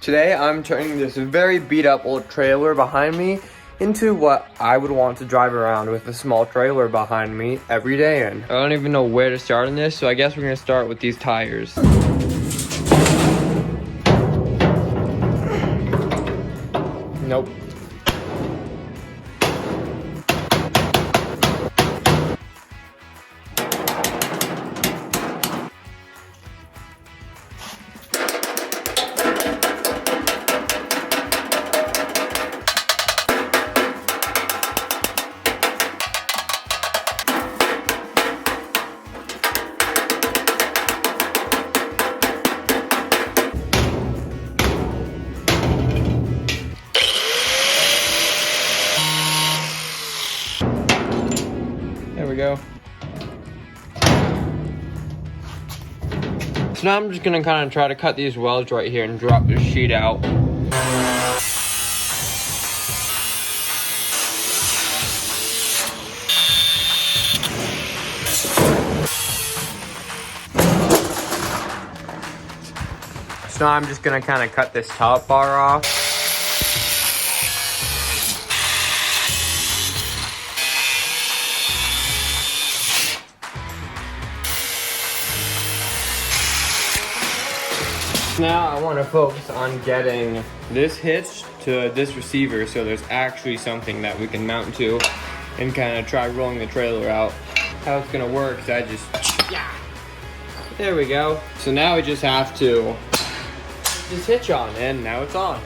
Today I'm turning this very beat up old trailer behind me into what I would want to drive around with a small trailer behind me every day in. I don't even know where to start on this, so I guess we're gonna start with these tires. Nope. There we go. So now I'm just gonna kind of try to cut these welds right here and drop this sheet out. So now I'm just gonna kind of cut this top bar off. Now I want to focus on getting this hitch to this receiver so there's actually something that we can mount to and kind of try rolling the trailer out. How it's gonna work is yeah. There we go. So now we just have to just hitch on, and now it's on.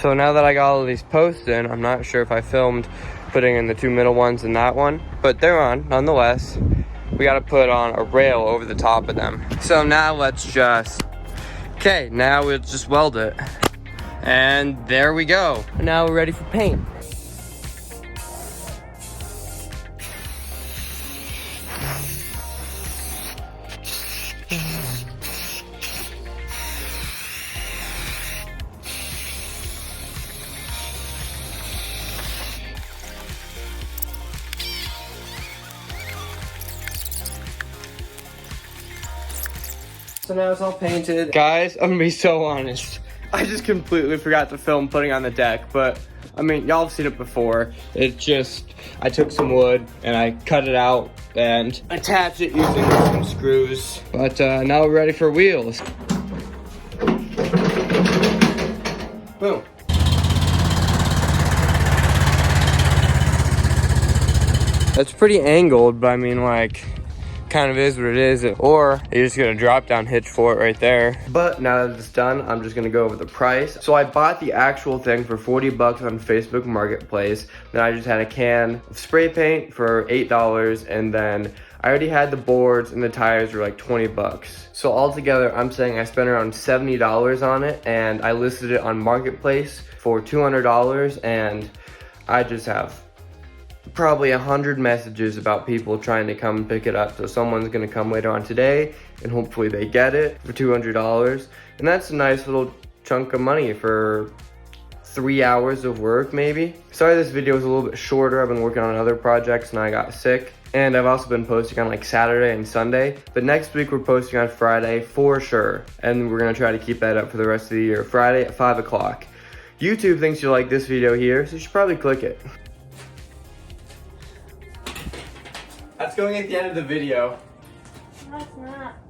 So now that I got all of these posts in, I'm not sure if I filmed putting in the two middle ones and that one, but they're on nonetheless. We got to put on a rail over the top of them. So now let's just, okay, now we'll just weld it. And there we go. Now we're ready for paint. So now it's all painted. Guys, I'm gonna be so honest. I just completely forgot to film putting on the deck, but I mean, y'all have seen it before. It just, I took some wood and I cut it out and attached it using some screws. But now we're ready for wheels. Boom. That's pretty angled, but I mean, like, kind of is what it is, or you're just gonna drop down hitch for it right there. But now that it's done, I'm just gonna go over the price. So I bought the actual thing for 40 bucks on Facebook Marketplace. Then I just had a can of spray paint for $8, and then I already had the boards and the tires were like 20 bucks. So altogether, I'm saying I spent around $70 on it, and I listed it on Marketplace for $200, and I just have probably 100 messages about people trying to come and pick it up. So someone's gonna come later on today and hopefully they get it for $200. And that's a nice little chunk of money for 3 hours of work maybe. Sorry this video is a little bit shorter. I've been working on other projects and I got sick. And I've also been posting on like Saturday and Sunday. But next week we're posting on Friday for sure. And we're gonna try to keep that up for the rest of the year. Friday at 5 o'clock. YouTube thinks you like this video here, so you should probably click it. That's going at the end of the video. No, it's not.